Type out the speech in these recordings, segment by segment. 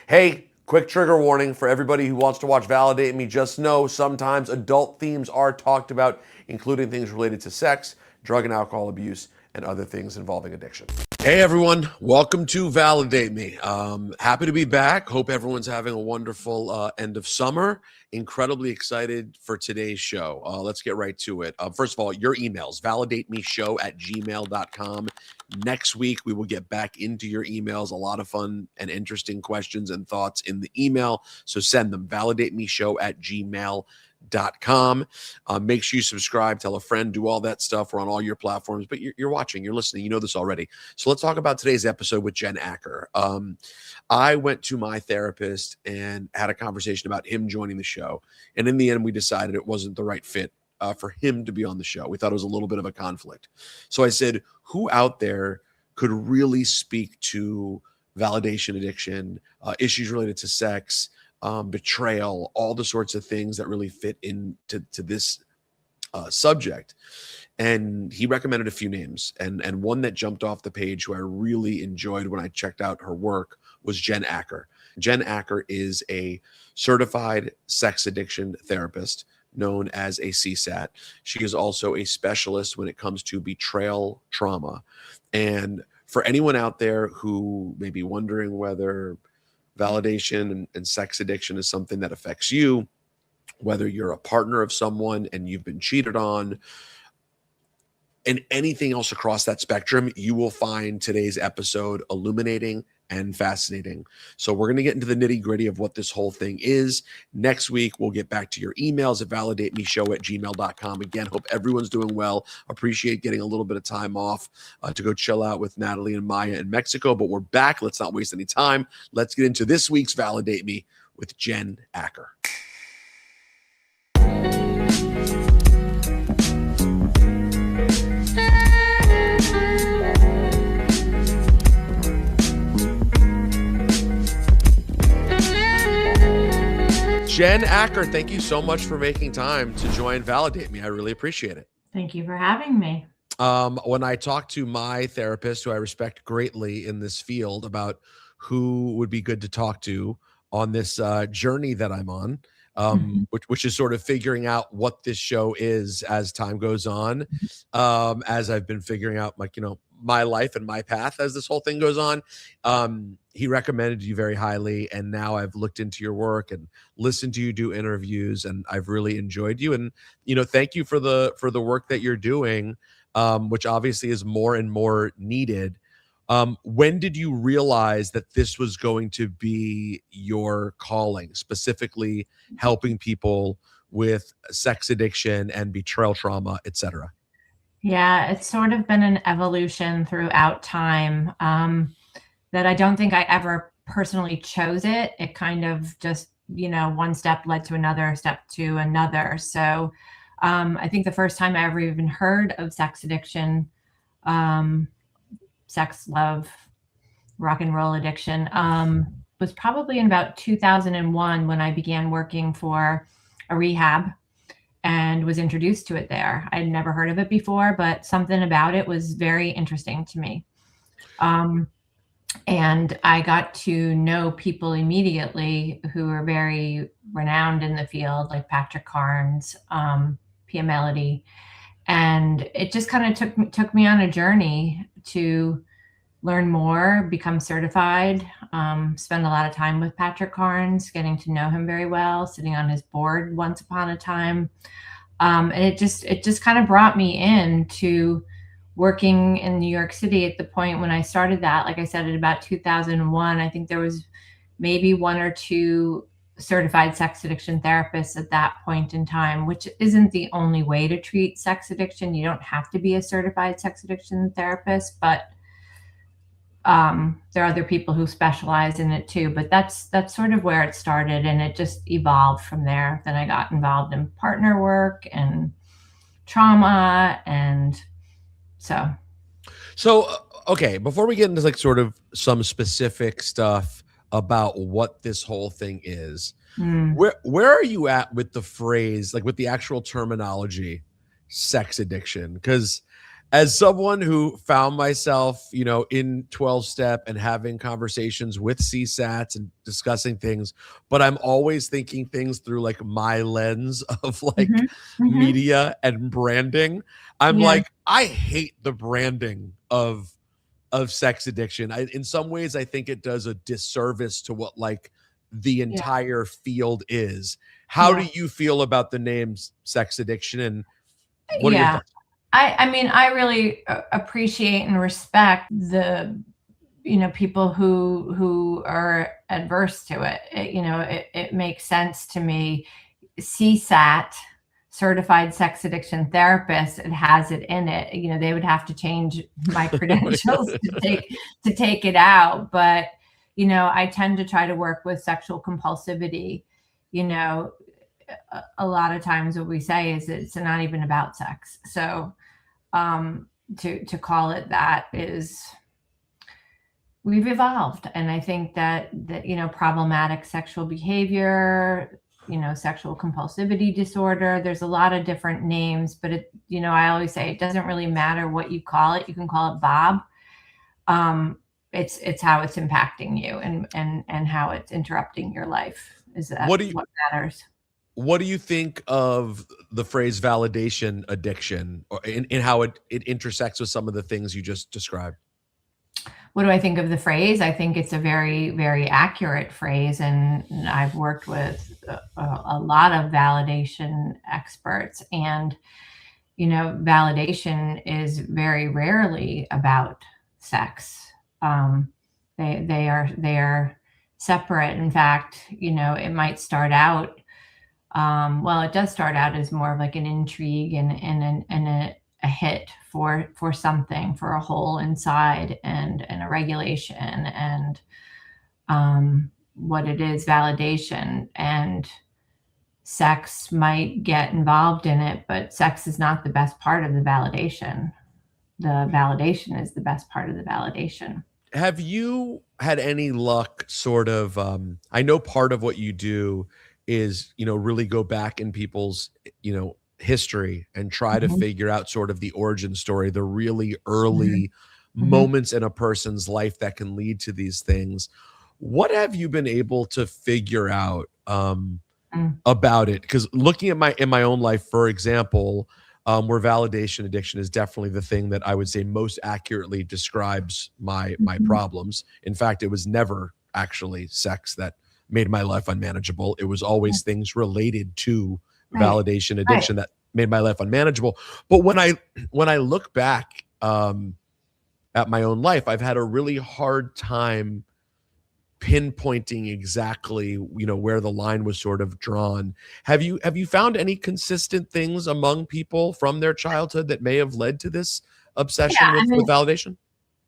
Hey, quick trigger warning for everybody who wants to watch Validate Me. Just know sometimes adult themes are talked about, including things related to sex, drug and alcohol abuse, and other things involving addiction. Hey everyone, welcome to Validate Me. Happy to be back. Hope everyone's having a wonderful end of summer. Incredibly excited for today's show. Let's get right to it. First of all, your emails, validatemeshow@gmail.com. Next week, we will get back into your emails. A lot of fun and interesting questions and thoughts in the email. So send them, validatemeshow@gmail.com. Make sure you subscribe, tell a friend, do all that stuff. We're on all your platforms, but you're watching, you're listening, you know this already. So let's talk about today's episode with Jen Acker. I went to my therapist and had a conversation about him joining the show. And in the end, we decided it wasn't the right fit for him to be on the show. We thought it was a little bit of a conflict. So I said, who out there could really speak to validation addiction, issues related to sex, betrayal, all the sorts of things that really fit into this subject? And he recommended a few names, and one that jumped off the page who I really enjoyed when I checked out her work was Jen Acker. Jen Acker is a certified sex addiction therapist known as a CSAT. She is also a specialist when it comes to betrayal trauma. And for anyone out there who may be wondering whether validation and sex addiction is something that affects you, whether you're a partner of someone and you've been cheated on, and anything else across that spectrum, you will find today's episode illuminating and fascinating. So we're going to get into the nitty-gritty of what this whole thing is. Next week, we'll get back to your emails at validatemeshow@gmail.com. Again, hope everyone's doing well. Appreciate getting a little bit of time off to go chill out with Natalie and Maya in Mexico. But we're back. Let's not waste any time. Let's get into this week's Validate Me with Jen Acker. Jen Acker, thank you so much for making time to join Validate Me. I really appreciate it. Thank you for having me. When I talked to my therapist, who I respect greatly in this field, about who would be good to talk to on this journey that I'm on, which is sort of figuring out what this show is as time goes on, as I've been figuring out, my life and my path as this whole thing goes on. He recommended you very highly, and now I've looked into your work and listened to you do interviews, and I've really enjoyed you. And thank you for the work that you're doing, which obviously is more and more needed. When did you realize that this was going to be your calling, specifically helping people with sex addiction and betrayal trauma, etc.? Yeah, it's sort of been an evolution throughout time, that I don't think I ever personally chose it. It kind of just, one step led to another step to another. So I think the first time I ever even heard of sex addiction, sex, love, rock and roll addiction, was probably in about 2001 when I began working for a rehab and was introduced to it there. I'd never heard of it before, but something about it was very interesting to me. And I got to know people immediately who are very renowned in the field, like Patrick Carnes, Pia Melody. And it just kind of took me on a journey to learn more, become certified, spend a lot of time with Patrick Carnes, getting to know him very well, sitting on his board once upon a time. And it just kind of brought me into working in New York City at the point when I started that. Like I said, at about 2001, I think there was maybe one or two certified sex addiction therapists at that point in time, which isn't the only way to treat sex addiction. You don't have to be a certified sex addiction therapist, but there are other people who specialize in it too. But that's sort of where it started, and it just evolved from there. Then I got involved in partner work and trauma, and so okay, before we get into like sort of some specific stuff about what this whole thing is, where are you at with the phrase, like with the actual terminology sex addiction? Because As someone who found myself, in 12 step and having conversations with CSATs and discussing things, but I'm always thinking things through like my lens of like Mhm. Mhm. media and branding. I'm Yeah. like, I hate the branding of sex addiction. In some ways, I think it does a disservice to what like the Yeah. entire field is. How do Yeah. you feel about the names sex addiction, and what are your Yeah. thoughts? I mean, I really appreciate and respect the people who are adverse to it. It makes sense to me. CSAT, certified sex addiction therapist, it has it in it. They would have to change my credentials to take it out. But I tend to try to work with sexual compulsivity. you know a lot of times what we say is it's not even about sex. So to call it that is, we've evolved. And I think that problematic sexual behavior, sexual compulsivity disorder, there's a lot of different names, but I always say it doesn't really matter what you call it. You can call it Bob. It's how it's impacting you, and how it's interrupting your life, is that What do you what matters. what do you think of the phrase validation addiction, or in how it intersects with some of the things you just described? What do I think of the phrase? I think it's a very, very accurate phrase. And I've worked with a lot of validation experts. And, validation is very rarely about sex. They are separate. In fact, it might start out, well, it does start out as more of like an intrigue and a hit for something, for a hole inside, and a regulation, and what it is, validation. And sex might get involved in it, but sex is not the best part of the validation. The validation is the best part of the validation. Have you had any luck sort of, I know part of what you do is, really go back in people's, history and try to Mhm. figure out sort of the origin story, the really Mhm. early Mhm. moments in a person's life that can lead to these things. What have you been able to figure out, Mm. about it? Because looking at my own life, for example, where validation addiction is definitely the thing that I would say most accurately describes my Mhm. problems. In fact, it was never actually sex that made my life unmanageable. It was always things related to Right. validation Right. addiction that made my life unmanageable. But when I look back, at my own life, I've had a really hard time pinpointing exactly, where the line was sort of drawn. Have you found any consistent things among people from their childhood that may have led to this Yeah. obsession I with mean, validation?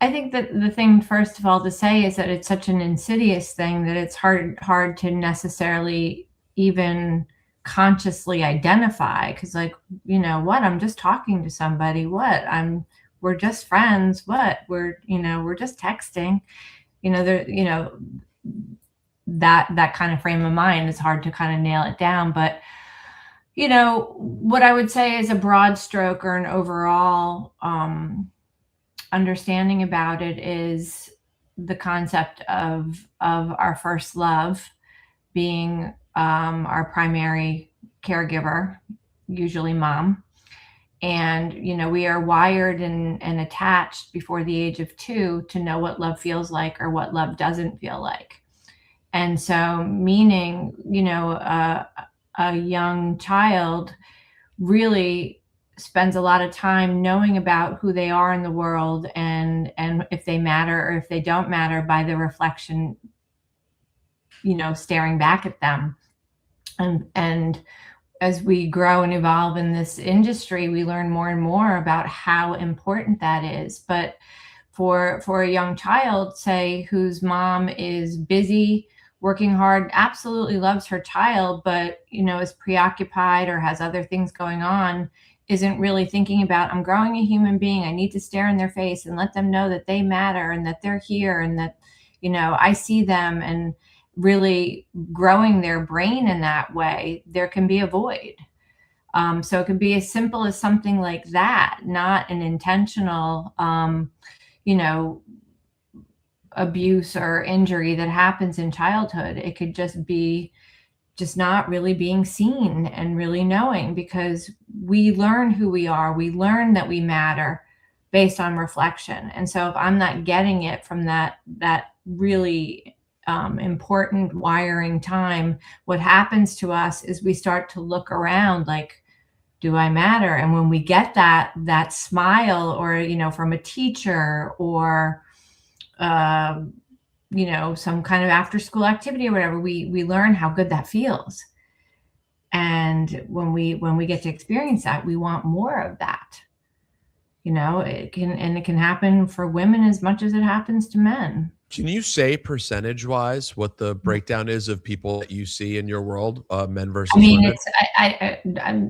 I think that the thing, first of all, to say is that it's such an insidious thing that it's hard to necessarily even consciously identify. Because, like, what, I'm just talking to somebody. What, we're just friends. What, we're just texting. There, that kind of frame of mind is hard to kind of nail it down. But what I would say is a broad stroke, or an overall understanding about it, is the concept of our first love being our primary caregiver, usually mom. And we are wired and attached before the age of 2 to know what love feels like, or what love doesn't feel like. And so, meaning, a young child really spends a lot of time knowing about who they are in the world, and if they matter or if they don't matter, by the reflection, staring back at them. And as we grow and evolve in this industry, we learn more and more about how important that is. But for a young child, say, whose mom is busy working hard, absolutely loves her child, but is preoccupied or has other things going on, isn't really thinking about, I'm growing a human being, I need to stare in their face and let them know that they matter and that they're here, and that I see them, and really growing their brain in that way, there can be a void. So it could be as simple as something like that, not an intentional, abuse or injury that happens in childhood. It could just be just not really being seen and really knowing, because we learn who we are. We learn that we matter based on reflection. And so if I'm not getting it from that really important wiring time, what happens to us is we start to look around like, do I matter? And when we get that smile, or, from a teacher, or, some kind of after school activity or whatever, we learn how good that feels. And when we get to experience that, we want more of that. It can happen for women as much as it happens to men. Can you say percentage wise what the breakdown is of people that you see in your world, men versus women?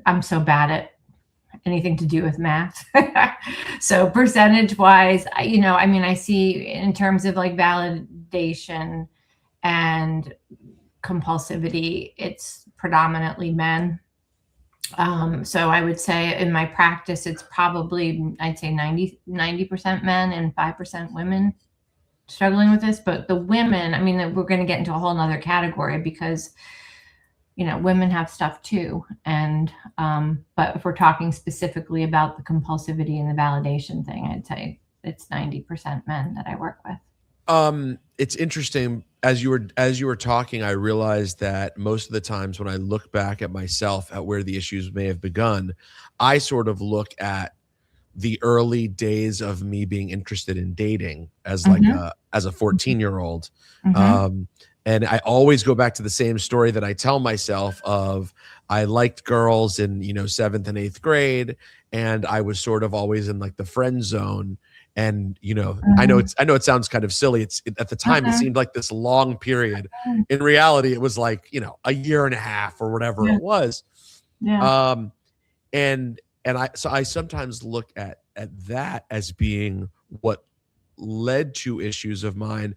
I'm so bad at anything to do with math. So percentage wise, I see in terms of like validation and compulsivity, it's predominantly men. So I would say in my practice, it's probably, I'd say 90% men and 5% women struggling with this. But the women, we're going to get into a whole nother category, because women have stuff too. And but if we're talking specifically about the compulsivity and the validation thing, I'd say it's 90% men that I work with. It's interesting, as you were talking, I realized that most of the times when I look back at myself at where the issues may have begun, I sort of look at the early days of me being interested in dating as like as a 14-year-old. And I always go back to the same story that I tell myself of, I liked girls in, 7th and 8th grade, and I was sort of always in like the friend zone. And, I know it sounds kind of silly. At the time, it seemed like this long period. In reality, it was like, a year and a half or whatever it was. Yeah. And I sometimes look at that as being what led to issues of mine.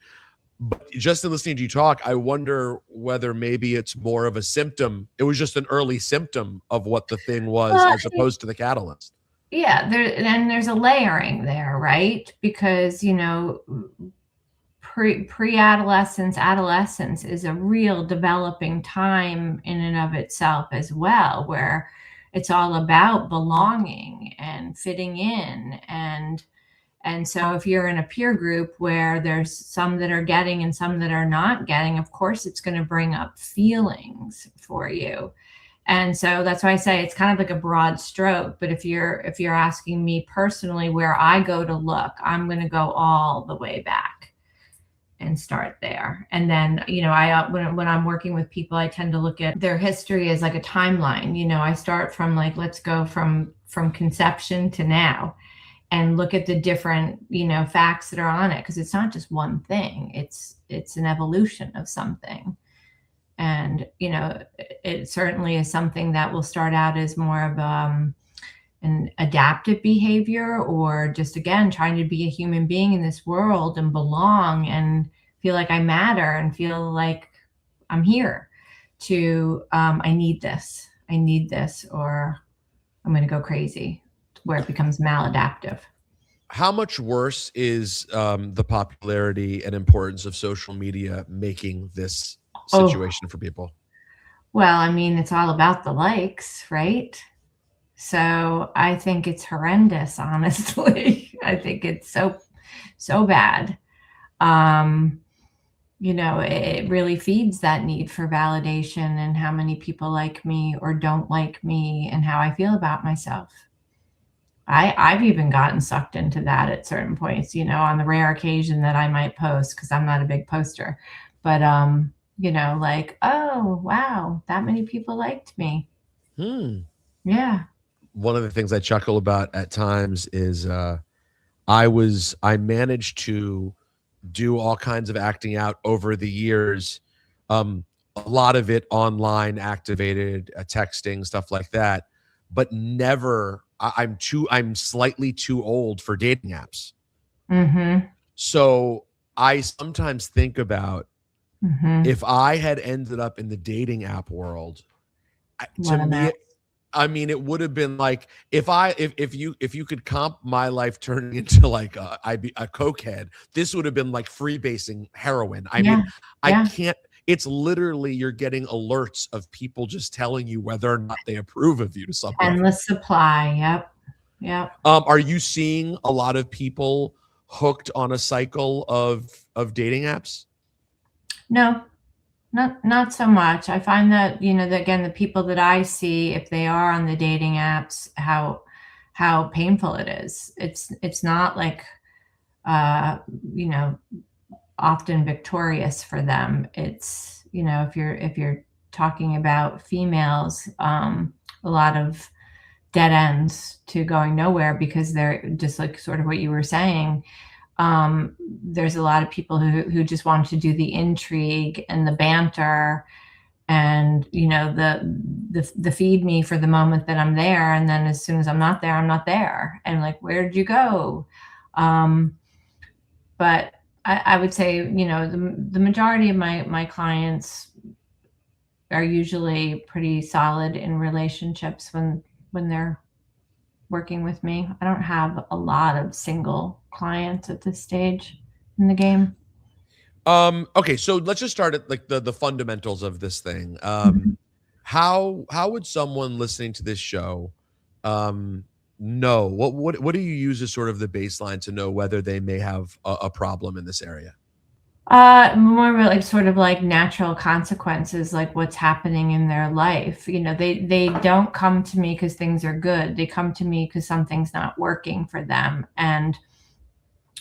But just in listening to you talk, I wonder whether maybe it's more of a symptom. It was just an early symptom of what the thing was, as opposed to the catalyst. Yeah, there's a layering there, right? Because, pre-adolescence, adolescence is a real developing time in and of itself as well, where it's all about belonging and fitting in. And so if you're in a peer group where there's some that are getting and some that are not getting, of course, it's going to bring up feelings for you. And so that's why I say it's kind of like a broad stroke. But if you're asking me personally where I go to look, I'm going to go all the way back and start there. And then, when I'm working with people, I tend to look at their history as like a timeline. I start from like, let's go from conception to now, and look at the different, facts that are on it. Because it's not just one thing. It's an evolution of something. And, it certainly is something that will start out as more of an adaptive behavior, or just, again, trying to be a human being in this world and belong and feel like I matter and feel like I'm here, to I need this, or I'm going to go crazy, where it becomes maladaptive. How much worse is the popularity and importance of social media making this situation for people? Well, it's all about the likes, right? So I think it's horrendous, honestly. I think it's so bad. It really feeds that need for validation, and how many people like me or don't like me, and how I feel about myself. I've even gotten sucked into that at certain points, on the rare occasion that I might post, because I'm not a big poster. But like, oh wow, that many people liked me. Yeah. One of the things I chuckle about at times is I managed to do all kinds of acting out over the years. A lot of it online, activated, texting, stuff like that, but never. I'm slightly too old for dating apps. So I sometimes think about, if I had ended up in the dating app world, I mean, it would have been like if you could comp my life turning into like I'd be a cokehead. This would have been like freebasing heroin. I Yeah. mean, I Yeah. can't. It's literally you're getting alerts of people just telling you whether or not they approve of you to some level. Endless supply. Yep. Yep. Are you seeing a lot of people hooked on a cycle of dating apps? No, not so much. I find that, that again, the people that I see, if they are on the dating apps, how painful it is. It's not like uh, you know, often victorious for them. It's, if you're talking about females, a lot of dead ends to going nowhere because they're just like sort of what you were saying. There's a lot of people who just want to do the intrigue and the banter and the feed me for the moment that I'm there, and then as soon as I'm not there, I'm not there, and like, where did you go? But I would say, the majority of my clients are usually pretty solid in relationships when they're working with me. I don't have a lot of single clients at this stage in the game. Okay, so let's just start at like the fundamentals of this thing. Mhm. How would someone listening to this show know what do you use as sort of the baseline to know whether they may have a problem in this area? More of like sort of like natural consequences, like what's happening in their life. They don't come to me because things are good. They come to me because something's not working for them. And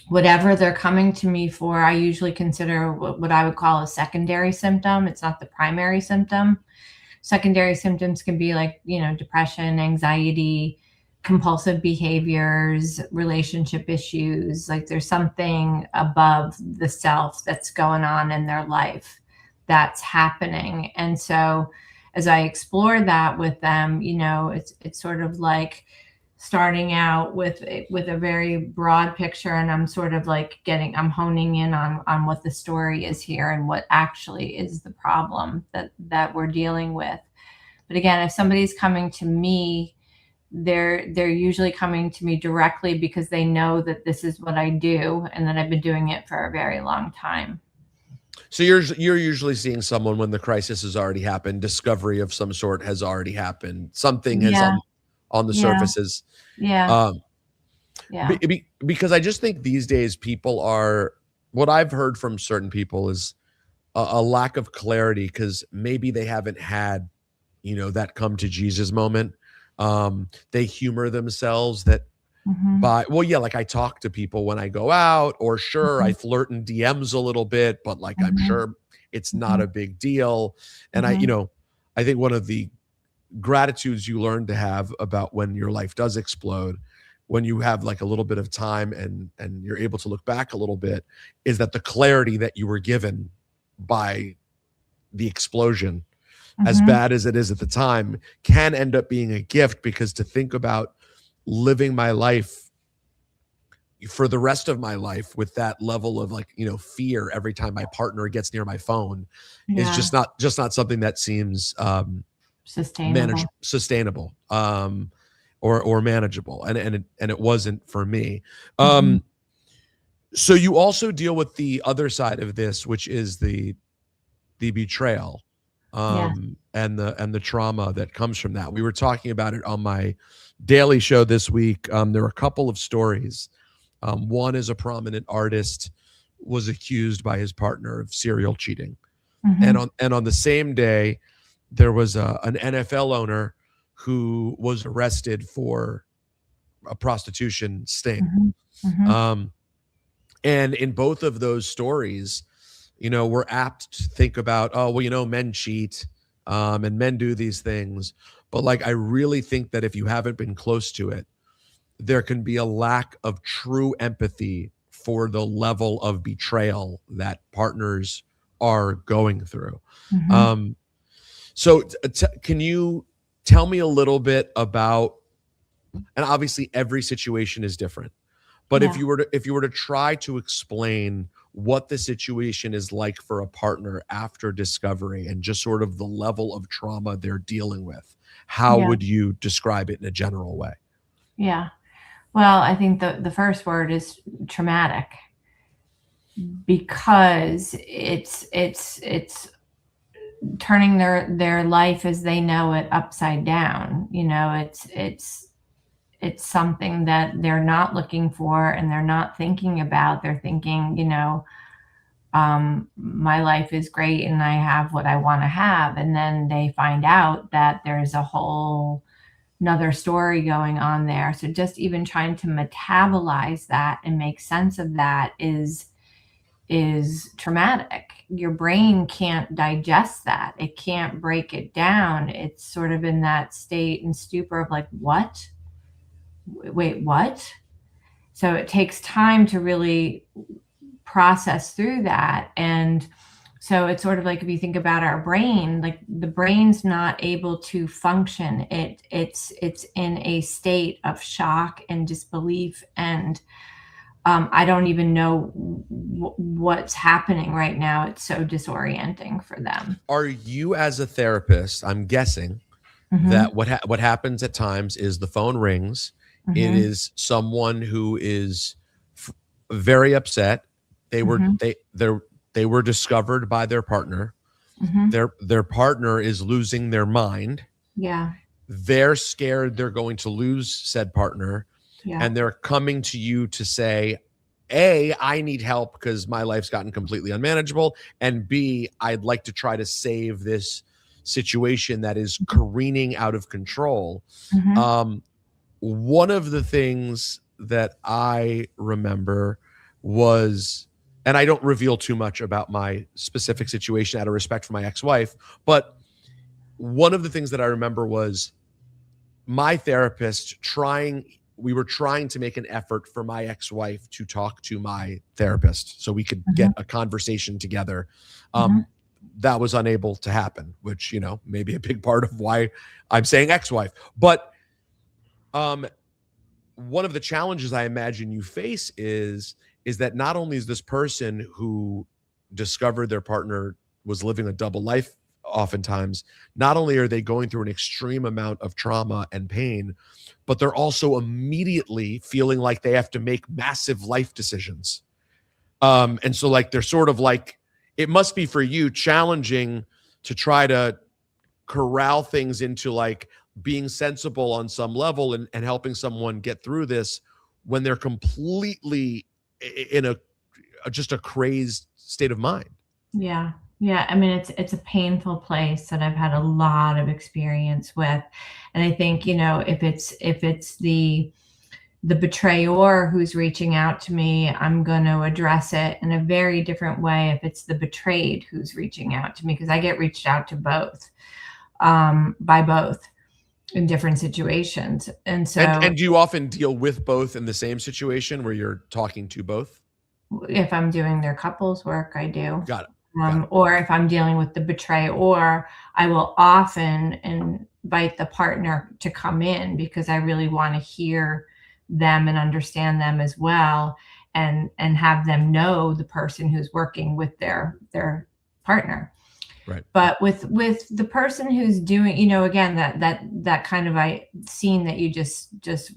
whatever they're coming to me for, I usually consider what I would call a secondary symptom. It's not the primary symptom. Secondary symptoms can be like, depression, anxiety, compulsive behaviors, relationship issues. Like there's something above the self that's going on in their life that's happening. And so as I explore that with them, it's sort of like starting out with a very broad picture, and I'm sort of like I'm honing in on what the story is here and what actually is the problem that we're dealing with. But again, if somebody's coming to me, they're usually coming to me directly because they know that this is what I do and that I've been doing it for a very long time. So you're usually seeing someone when the crisis has already happened, discovery of some sort has already happened, something has Yeah. on the Yeah. surfaces. Yeah. Um, Yeah. because I just think these days people are what I've heard from certain people is a lack of clarity because maybe they haven't had that come to Jesus moment. They humor themselves that Mm-hmm. by well, yeah, like I talk to people when I go out, or sure, I Mm-hmm. flirt in DMs a little bit, but like I'm Mm-hmm. sure it's not a big deal. And Mm-hmm. I think one of the gratitudes you learn to have about when your life does explode, when you have like a little bit of time and you're able to look back a little bit, is that the clarity that you were given by the explosion, as Mm-hmm. bad as it is at the time, can end up being a gift because to think about living my life for the rest of my life with that level of like fear every time my partner gets near my phone is Yeah. just not something that seems Sustainable. sustainable or manageable, and it wasn't for me. Mm-hmm. So you also deal with the other side of this, which is the betrayal Yes. and the trauma that comes from that. We were talking about it on my daily show this week. There are a couple of stories. One is a prominent artist was accused by his partner of serial cheating, Mm-hmm. and on the same day, there was an NFL owner who was arrested for a prostitution sting. Mm-hmm. Mm-hmm. Um, and in both of those stories, we're apt to think about, oh, well, men cheat, and men do these things. But like, I really think that if you haven't been close to it, there can be a lack of true empathy for the level of betrayal that partners are going through. Mm-hmm. Um, so, can you tell me a little bit about? And obviously, every situation is different. But Yeah. if you were to try to explain what the situation is like for a partner after discovery and just sort of the level of trauma they're dealing with, how Yeah. would you describe it in a general way? Yeah. Well, I think the first word is traumatic, because it's turning their life as they know it upside down. It's something that they're not looking for and they're not thinking about. They're thinking, my life is great and I have what I want to have. And then they find out that there's a whole another story going on there. So just even trying to metabolize that and make sense of that is traumatic. Your brain can't digest that. It can't break it down. It's sort of in that state and stupor of like, what? Wait, what? So it takes time to really process through that. And so it's sort of like, if you think about our brain, like the brain's not able to function. It's in a state of shock and disbelief, and I don't even know what's happening right now. It's so disorienting for them. Are you, as a therapist, I'm guessing that Mm-hmm. what happens at times is the phone rings. It Mm-hmm. is someone who is f- very upset. They were Mm-hmm. they were discovered by their partner. Mm-hmm. Their partner is losing their mind. Yeah. They're scared they're going to lose said partner, Yeah. and they're coming to you to say, A, I need help because my life's gotten completely unmanageable, and B, I'd like to try to save this situation that is careening out of control. Mm-hmm. um One of the things that I remember was, and I don't reveal too much about my specific situation out of respect for my ex-wife, but one of the things that I remember was my therapist we were trying to make an effort for my ex-wife to talk to my therapist so we could Mm-hmm. get a conversation together. Mm-hmm. um that was unable to happen, which, maybe a big part of why I'm saying ex-wife. But um one of the challenges I imagine you face is that not only is this person who discovered their partner was living a double life, oftentimes, not only are they going through an extreme amount of trauma and pain, but they're also immediately feeling like they have to make massive life decisions. And so, like, they're sort of like, it must be for you challenging to try to corral things into like being sensible on some level, and helping someone get through this when they're completely in just a crazed state of mind. Yeah. Yeah. I mean, it's a painful place that I've had a lot of experience with. And I think, if it's the betrayer who's reaching out to me, I'm going to address it in a very different way if it's the betrayed who's reaching out to me, because I get reached out to both, by both in different situations. And so And do you often deal with both in the same situation where you're talking to both? if I'm doing their couples work, I do. Got it. Got it. Or if I'm dealing with the betrayer, I will often invite the partner to come in because I really want to hear them and understand them as well, and have them know the person who's working with their partner. Right. But with the person who's doing, again, that kind of scene that you just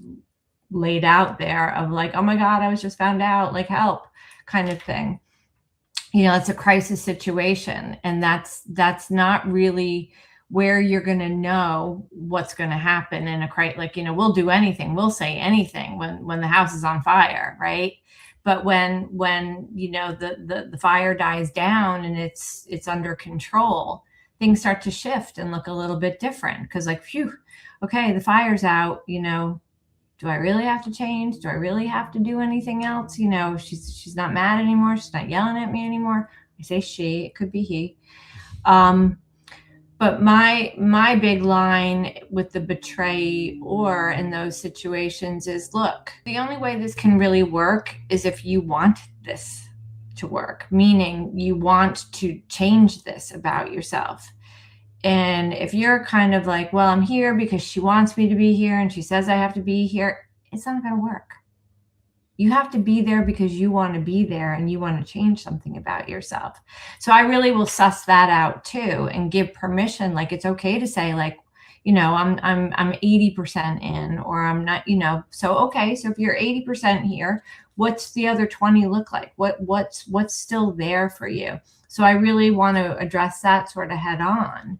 laid out there of like, oh my God, I was just found out, like help, kind of thing. It's a crisis situation, and that's not really where you're going to know what's going to happen in a crisis. Like, we'll do anything, we'll say anything when the house is on fire, right? But when the fire dies down and it's under control, things start to shift and look a little bit different, because like, phew, okay, the fire's out. Do I really have to change? Do I really have to do anything else? She's not mad anymore. She's not yelling at me anymore. I say she, it could be he. But my big line with the betrayer in those situations is, look, the only way this can really work is if you want this to work, meaning you want to change this about yourself. And if you're kind of like, well, I'm here because she wants me to be here and she says I have to be here, it's not going to work. You have to be there because you want to be there and you want to change something about yourself. So I really will suss that out too and give permission. Like, it's okay to say, like, I'm 80% in, or I'm not, so, okay. So if you're 80% here, what's the other 20 look like? What's still there for you? So I really want to address that sort of head on.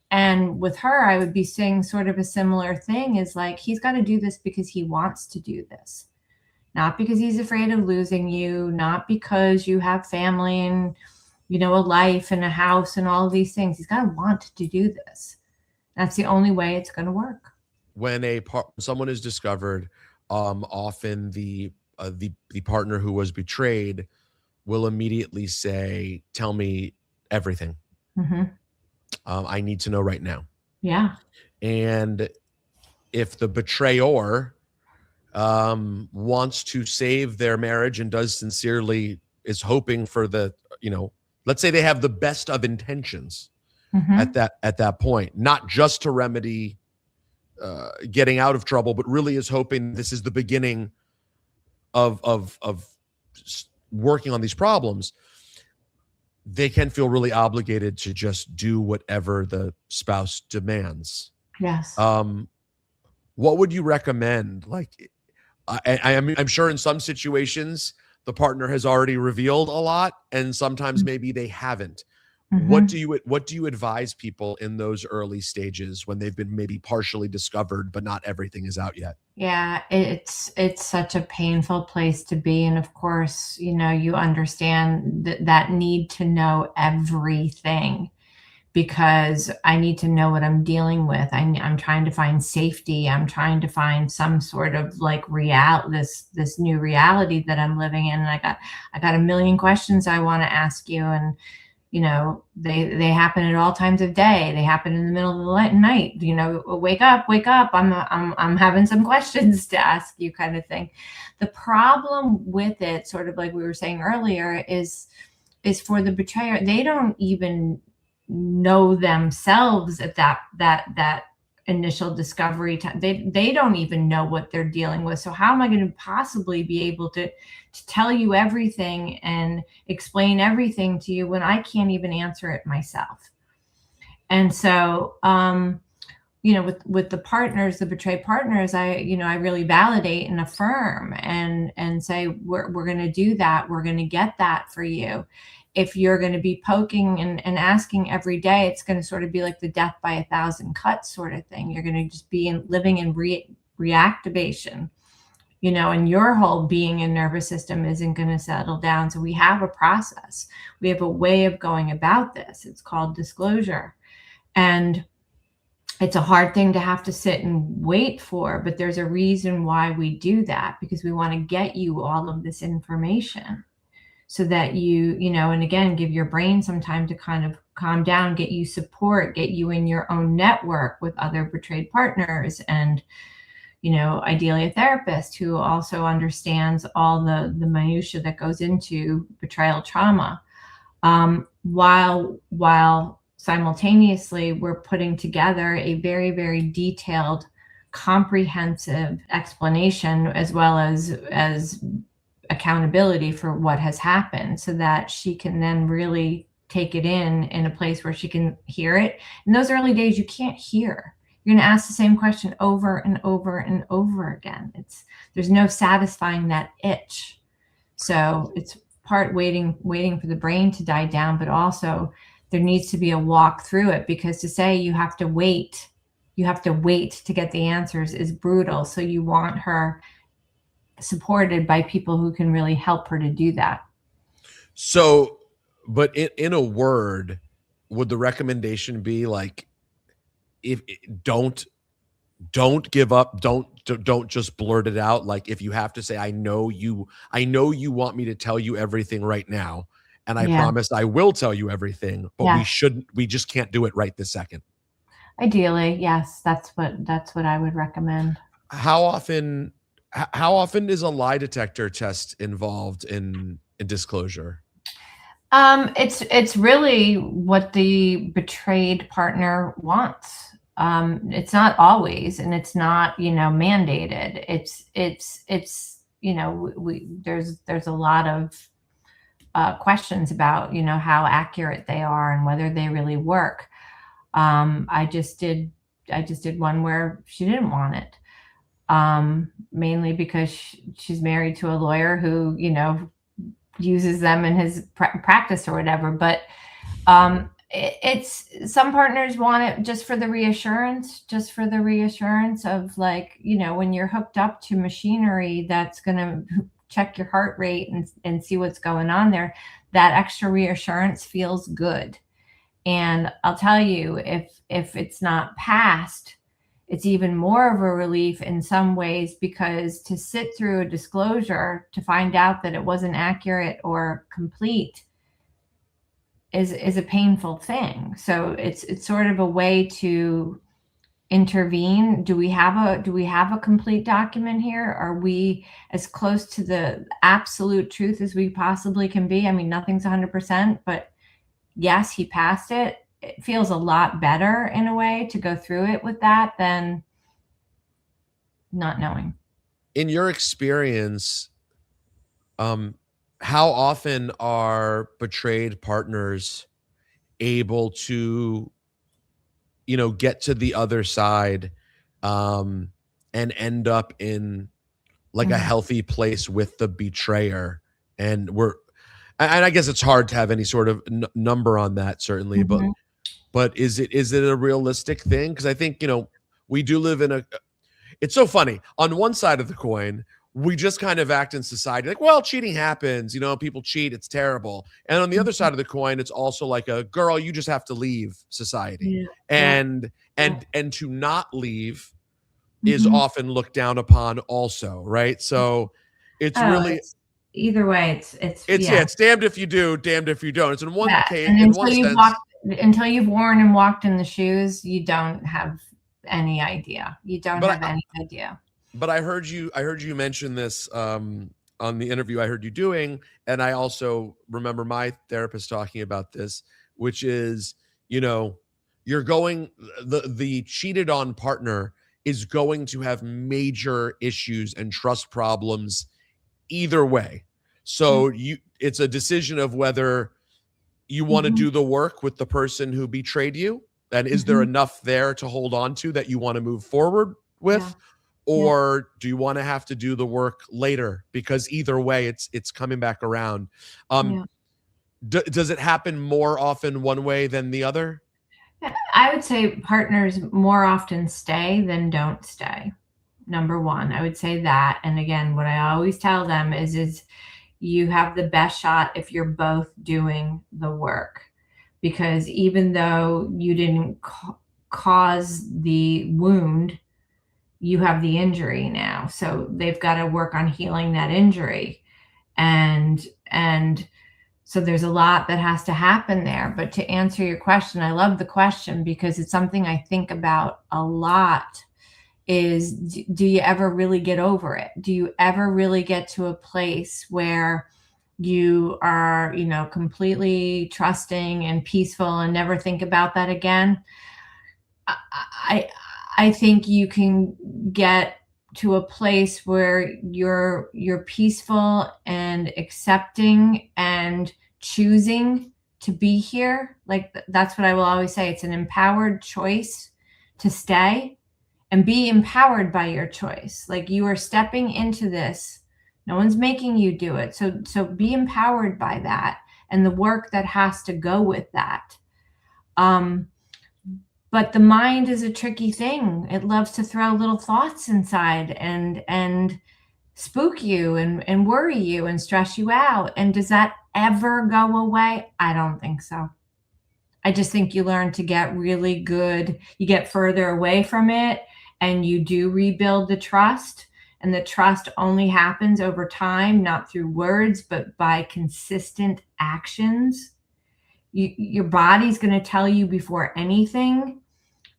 And with her, I would be saying sort of a similar thing, is like, he's got to do this because he wants to do this, not because he's afraid of losing you, not because you have family and, a life and a house and all of these things. He's got to want to do this. That's the only way it's going to work. When someone is discovered, often the partner who was betrayed will immediately say, "Tell me everything. I need to know right now." Yeah. And if the betrayer wants to save their marriage and is hoping for let's say they have the best of intentions at that point, not just to remedy getting out of trouble, but really is hoping this is the beginning of working on these problems, they can feel really obligated to just do whatever the spouse demands. Yes. What would you recommend? Like, I'm sure in some situations the partner has already revealed a lot, and sometimes maybe they haven't. What do you advise people in those early stages when they've been maybe partially discovered, but not everything is out yet? Yeah, it's such a painful place to be. And of course, you understand that need to know everything, because I need to know what I'm dealing with. I'm trying to find safety. I'm trying to find some sort of like this new reality that I'm living in. And I got a million questions I want to ask you. And they happen at all times of day. They happen in the middle of the night. Wake up. I'm having some questions to ask you, kind of thing. The problem with it, sort of like we were saying earlier, is for the betrayer. They don't even know themselves at that initial discovery time. They don't even know what they're dealing with. So how am I going to possibly be able to tell you everything and explain everything to you when I can't even answer it myself? And so, with the partners, the betrayed partners, I really validate and affirm and say, we're going to do that. We're going to get that for you. If you're going to be poking and asking every day, it's going to sort of be like the death by 1,000 cuts sort of thing. You're going to just be living in reactivation, and your whole being and nervous system isn't going to settle down. So we have a process. We have a way of going about this. It's called disclosure. And it's a hard thing to have to sit and wait for, but there's a reason why we do that, because we want to get you all of this information so that and again, give your brain some time to kind of calm down, get you support, get you in your own network with other betrayed partners, and, ideally a therapist who also understands all the minutia that goes into betrayal trauma. While simultaneously, we're putting together a very, very detailed, comprehensive explanation, as well as accountability for what has happened, so that she can then really take it in a place where she can hear it. In those early days, you can't hear. You're going to ask the same question over and over and over again. There's no satisfying that itch. So it's part waiting for the brain to die down, but also there needs to be a walk through it, because to say you have to wait to get the answers is brutal. So you want her supported by people who can really help her to do that. So, but in a word, would the recommendation be like, don't give up, don't just blurt it out. Like, if you have to say, I know you want me to tell you everything right now, and I promise I will tell you everything, but we just can't do it right this second. Ideally, yes, that's what I would recommend. How often is a lie detector test involved in disclosure? It's really what the betrayed partner wants. It's not always, and it's not, mandated. It's there's a lot of questions about, how accurate they are and whether they really work. I just did one where she didn't want it, mainly because she's married to a lawyer who, uses them in his practice or whatever. But it's some partners want it just for the reassurance, of, like, when you're hooked up to machinery that's going to check your heart rate and see what's going on there, that extra reassurance feels good. And I'll tell you, if it's not passed, it's even more of a relief in some ways, because to sit through a disclosure to find out that it wasn't accurate or complete is a painful thing. So it's sort of a way to intervene. Do we have a complete document here? Are we as close to the absolute truth as we possibly can be? I mean, nothing's 100%, but yes, he passed it. It feels a lot better in a way to go through it with that than not knowing. In your experience, how often are betrayed partners able to, get to the other side, and end up in like a healthy place with the betrayer? And I guess it's hard to have any sort of number on that, certainly, but is it a realistic thing? Because I think, we do live in it's so funny. On one side of the coin, we just kind of act in society like, well, cheating happens, people cheat, it's terrible. And on the other side of the coin, it's also like a girl, you just have to leave society. Yeah. And to not leave is often looked down upon also, right? So it's really either way, it's damned if you do, damned if you don't. It's in one case, and in one sense, until you've worn and walked in the shoes, you don't have any idea. But I heard you mention this on the interview I heard you doing, and I also remember my therapist talking about this, which is, you're going the cheated on partner is going to have major issues and trust problems either way. So it's a decision of whether you want to do the work with the person who betrayed you, and is there enough there to hold on to that you want to move forward with, or do you want to have to do the work later? Because either way, it's coming back around. Does it happen more often one way than the other? I would say partners more often stay than don't stay. Number one, I would say that. And again, what I always tell them is you have the best shot if you're both doing the work, because even though you didn't cause the wound, you have the injury now. So they've got to work on healing that injury. And so there's a lot that has to happen there. But to answer your question, I love the question because it's something I think about a lot, is do you ever really get over it? Do you ever really get to a place where you are, completely trusting and peaceful and never think about that again? I think you can get to a place where you're peaceful and accepting and choosing to be here. Like, that's what I will always say. It's an empowered choice to stay and be empowered by your choice. Like, you are stepping into this. No one's making you do it. So be empowered by that and the work that has to go with that. But the mind is a tricky thing. It loves to throw little thoughts inside and spook you and worry you and stress you out. And does that ever go away? I don't think so. I just think you learn to get really good. You get further away from it and you do rebuild the trust. And the trust only happens over time, not through words, but by consistent actions. Your body's going to tell you before anything,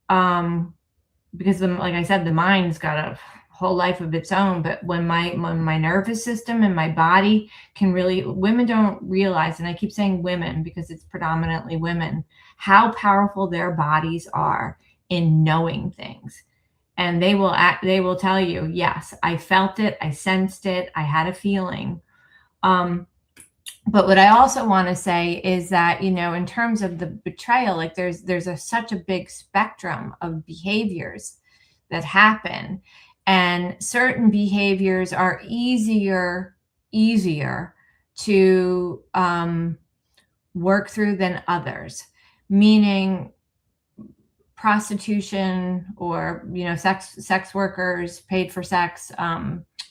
because like I said, the mind's got a whole life of its own. But when my nervous system and my body can really, women don't realize, and I keep saying women because it's predominantly women, how powerful their bodies are in knowing things. and they will tell you, yes, I felt it, I sensed it, I had a feeling. But what I also want to say is that, in terms of the betrayal, like there's such a big spectrum of behaviors that happen, and certain behaviors are easier to work through than others. Meaning, prostitution, or sex workers, paid for sex,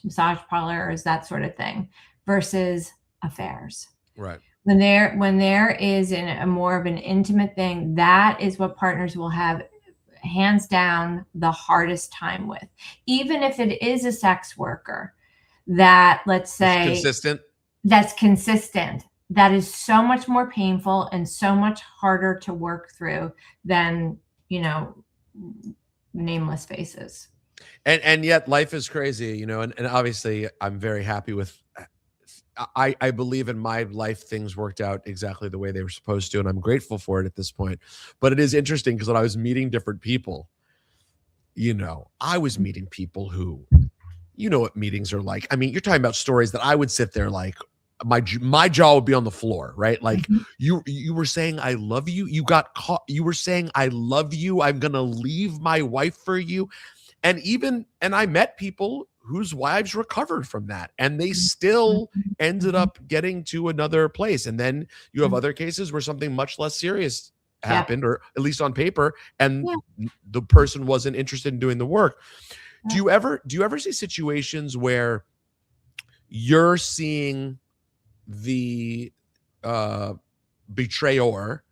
massage parlors, that sort of thing, versus affairs. Right. When there is a more of an intimate thing, that is what partners will have, hands down, the hardest time with. Even if it is a sex worker that, let's say, that's consistent, that is so much more painful and so much harder to work through than nameless faces. And yet life is crazy, and obviously I'm very happy with, I believe in my life things worked out exactly the way they were supposed to, and I'm grateful for it at this point. But it is interesting because when I was meeting different people, I was meeting people who, what meetings are like. I mean, you're talking about stories that I would sit there like my jaw would be on the floor, right? Like, you were saying I love you, you got caught, you were saying I love you, I'm gonna leave my wife for you. And I met people whose wives recovered from that, and they still ended up getting to another place. And then you have other cases where something much less serious happened, or at least on paper, and the person wasn't interested in doing the work. Do you ever see situations where you're seeing the betrayer,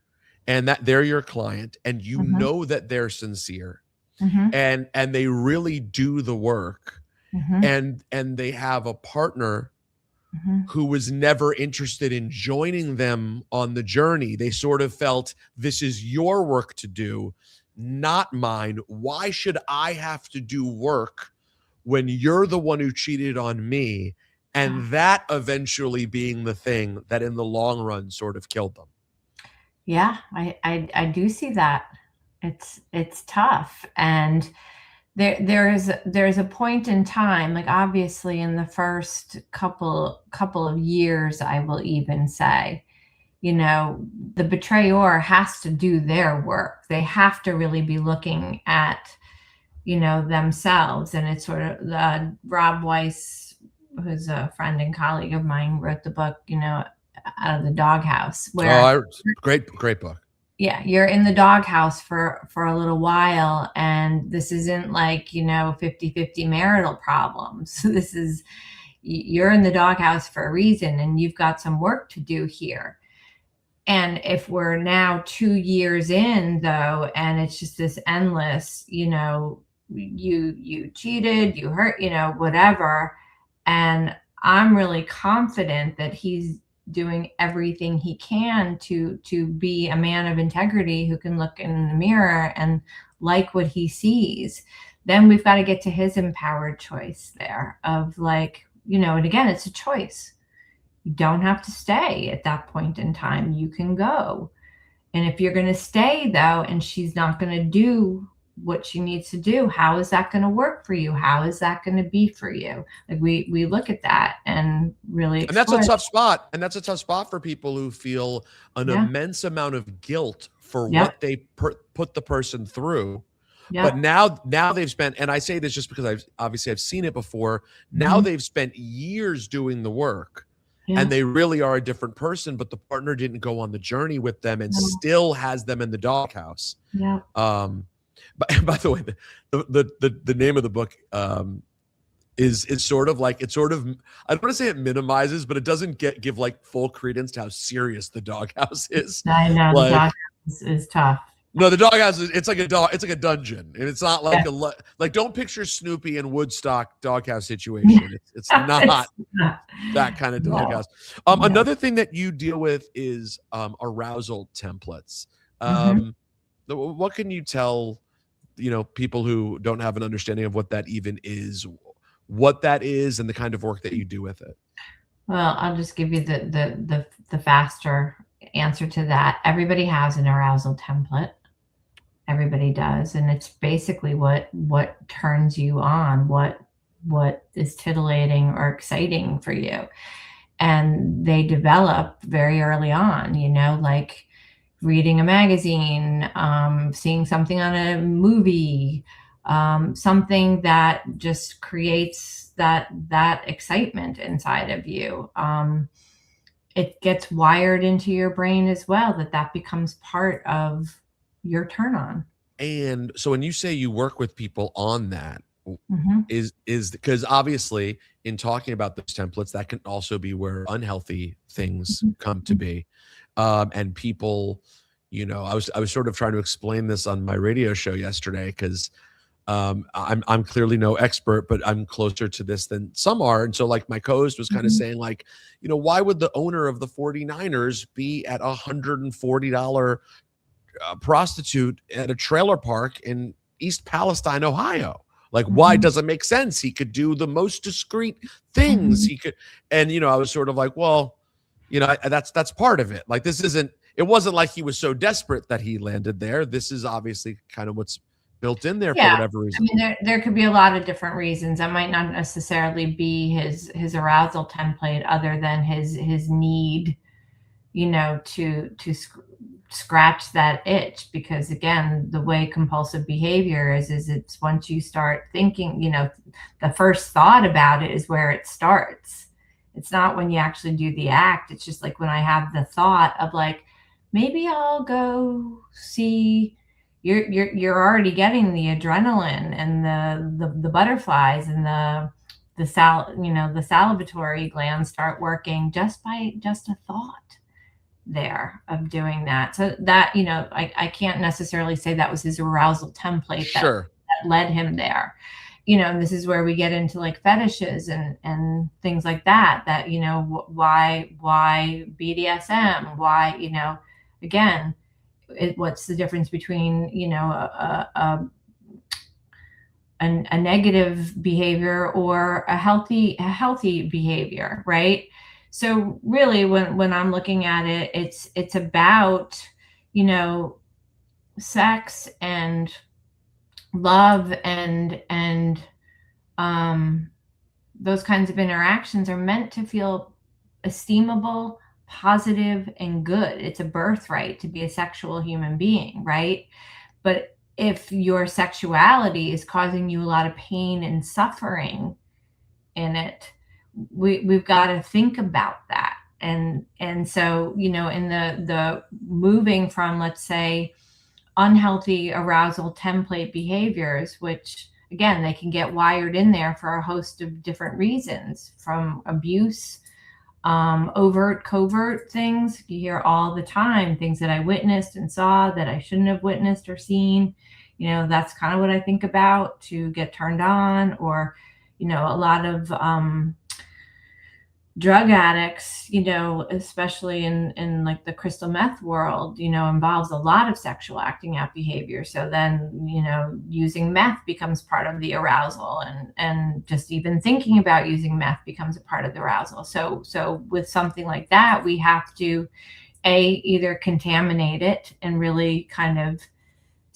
and that they're your client, and you know that they're sincere, and they really do the work, and they have a partner who was never interested in joining them on the journey? They sort of felt, this is your work to do, not mine. Why should I have to do work when you're the one who cheated on me? And that eventually being the thing that in the long run sort of killed them. Yeah, I do see that. It's tough. And there's a point in time, like obviously in the first couple of years, I will even say, the betrayer has to do their work. They have to really be looking at, themselves. And it's sort of Rob Weiss, who's a friend and colleague of mine, wrote the book, Out of the Doghouse, where great book. Yeah, you're in the doghouse for a little while, and this isn't like 50-50 marital problems. This is, you're in the doghouse for a reason, and you've got some work to do here. And if we're now 2 years in, though, and it's just this endless, you cheated, you hurt, whatever. And I'm really confident that he's doing everything he can to be a man of integrity who can look in the mirror and like what he sees. Then we've got to get to his empowered choice there of like, and again, it's a choice. You don't have to stay at that point in time. You can go. And if you're going to stay, though, and she's not going to do what she needs to do, how is that going to work for you? How is that going to be for you? Like we look at that and really explore. And that's a tough spot. And that's a tough spot for people who feel an immense amount of guilt for what they put the person through. But now they've spent, and I say this just because I've seen it before. Now they've spent years doing the work. And they really are a different person, but the partner didn't go on the journey with them and still has them in the doghouse. But by the way, the name of the book is sort of like, I don't want to say it minimizes, but it doesn't give like full credence to how serious the doghouse is. I know, like, the doghouse is tough. No, the doghouse it's like a dungeon, and it's not like like don't picture Snoopy and Woodstock doghouse situation. It's not that kind of doghouse. Another thing that you deal with is arousal templates. What can you tell people who don't have an understanding of what that even is, what that is, and the kind of work that you do with it? Well, I'll just give you the faster answer to that. Everybody has an arousal template. Everybody does, and it's basically what turns you on, what is titillating or exciting for you. And they develop very early on, like reading a magazine, seeing something on a movie, something that just creates that excitement inside of you. It gets wired into your brain as well, that becomes part of your turn on. And so when you say you work with people on that, Hmm. is because obviously in talking about those templates, that can also be where unhealthy things come to be. And people, I was sort of trying to explain this on my radio show yesterday because I'm clearly no expert, but I'm closer to this than some are. And so like my co-host was kind of Hmm. saying like, why would the owner of the 49ers be at $140 prostitute at a trailer park in East Palestine, Ohio? Like, why Hmm. does it make sense? He could do the most discreet things. Hmm. He could, and I was sort of like, well, that's part of it. Like, this isn't. It wasn't like he was so desperate that he landed there. This is obviously kind of what's built in there for Yeah. whatever I reason. mean, there could be a lot of different reasons. That might not necessarily be his arousal template, other than his need, to scratch that itch. Because again, the way compulsive behavior is it's once you start thinking, the first thought about it is where it starts. It's not when you actually do the act. It's just like when I have the thought of like, maybe I'll go see. You're already getting the adrenaline and the butterflies and the salivatory glands start working just by just a thought there of doing that. So that, I can't necessarily say that was his arousal template that Sure. led him there. And this is where we get into like fetishes and things like that, why BDSM, why, again, what's the difference between, a negative behavior or a healthy behavior, right? So really, when I'm looking at it, it's about, sex and love and those kinds of interactions are meant to feel esteemable, positive, and good. It's a birthright to be a sexual human being, right? But if your sexuality is causing you a lot of pain and suffering in it, we've got to think about that. And so, in the moving from, let's say, unhealthy arousal template behaviors, which again, they can get wired in there for a host of different reasons, from abuse, overt, covert things. You hear all the time things that I witnessed and saw that I shouldn't have witnessed or seen. That's kind of what I think about to get turned on. Or, a lot of drug addicts, especially in like the crystal meth world, involves a lot of sexual acting out behavior. So then, using meth becomes part of the arousal, and just even thinking about using meth becomes a part of the arousal. So with something like that, we have to either contaminate it and really kind of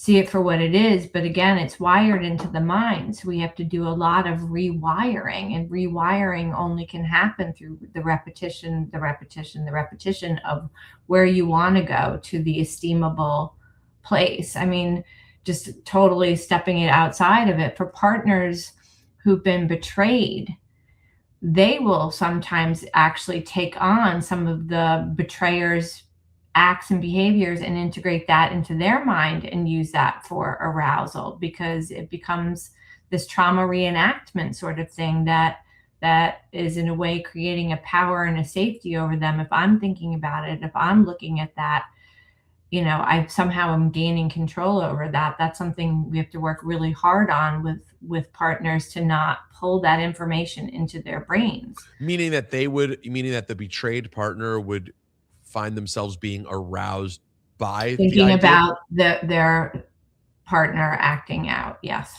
see it for what it is. But again, it's wired into the mind. So we have to do a lot of rewiring, and rewiring only can happen through the repetition of where you want to go to the esteemable place. I mean, just totally stepping it outside of it. For partners who've been betrayed, they will sometimes actually take on some of the betrayer's acts and behaviors and integrate that into their mind and use that for arousal, because it becomes this trauma reenactment sort of thing that is in a way creating a power and a safety over them. If I'm thinking about it, if I'm looking at that, I somehow am gaining control over that. That's something we have to work really hard on with partners, to not pull that information into their brains. Meaning that the betrayed partner would find themselves being aroused by the Thinking idea. about their partner acting out. Yes.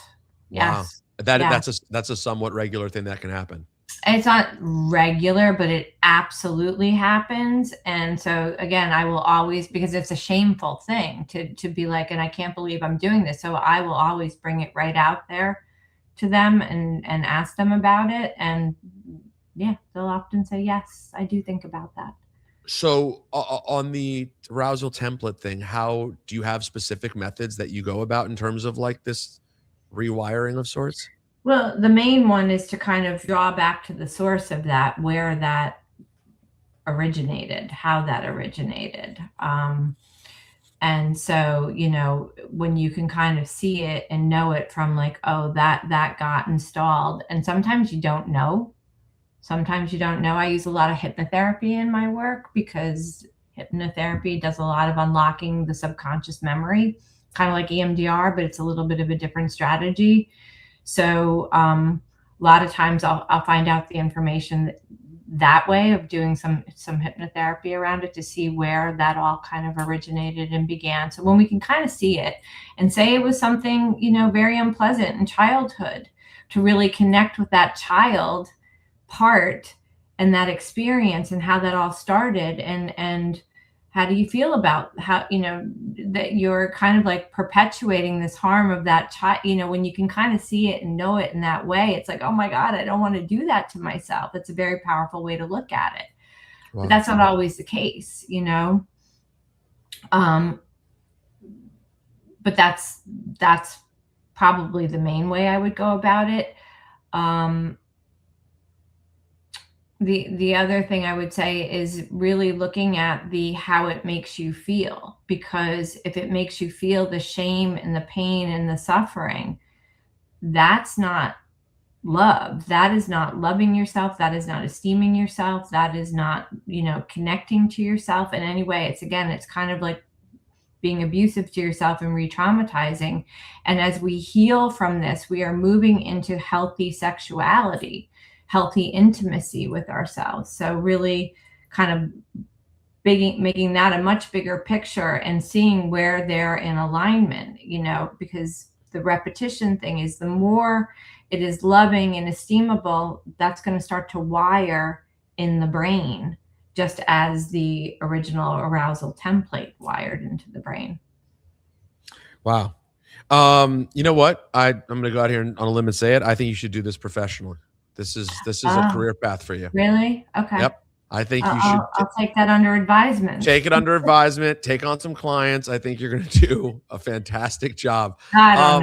Wow. Yes. That Yeah. that's a somewhat regular thing that can happen. It's not regular, but it absolutely happens. And so again, I will always, because it's a shameful thing to be like, and I can't believe I'm doing this. So I will always bring it right out there to them and ask them about it. And yeah, they'll often say, yes, I do think about that. So on the arousal template thing, how do you have specific methods that you go about in terms of like this rewiring of sorts? Well, the main one is to kind of draw back to the source of that, where that originated, how that originated. And so, you know, when you can kind of see it and know it from like, oh, that got installed. And sometimes you don't know. Sometimes you don't know. I use a lot of hypnotherapy in my work because hypnotherapy does a lot of unlocking the subconscious memory, kind of like EMDR, but it's a little bit of a different strategy. So a lot of times I'll find out the information that way of doing some hypnotherapy around it to see where that all kind of originated and began. So when we can kind of see it and say it was something, you know, very unpleasant in childhood, to really connect with that child part and that experience and how that all started, and how do you feel about how, you know, that you're kind of like perpetuating this harm of that child. You know, when you can kind of see it and know it in that way, it's like, oh my God, I don't want to do that to myself. It's a very powerful way to look at it. Wow. But that's not always the case, you know. But that's probably the main way I would go about it. The other thing I would say is really looking at the how it makes you feel, because if it makes you feel the shame and the pain and the suffering, that's not love. That is not loving yourself. That is not esteeming yourself. That is not, you know, connecting to yourself in any way. It's, again, it's kind of like being abusive to yourself and re-traumatizing. And as we heal from this, we are moving into healthy sexuality, healthy intimacy with ourselves. So really kind of making that a much bigger picture and seeing where they're in alignment, you know, because the repetition thing is, the more it is loving and esteemable, that's going to start to wire in the brain, just as the original arousal template wired into the brain. Wow. You know what? I'm going to go out here on a limb and say it. I think you should do this professionally. This is a career path for you. Really? Okay. Yep. I think you should I'll take that under advisement. Take it under advisement. Take on some clients. I think you're going to do a fantastic job. I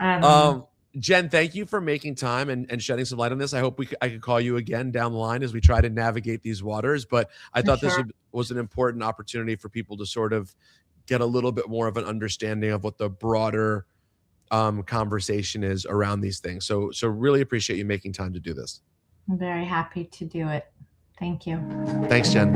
don't know. Jen, thank you for making time and shedding some light on this. I hope I could call you again down the line as we try to navigate these waters. But I thought this was an important opportunity for people to sort of get a little bit more of an understanding of what the broader conversation is around these things. So really appreciate you making time to do this. I'm very happy to do it. Thank you. Thanks, Jen.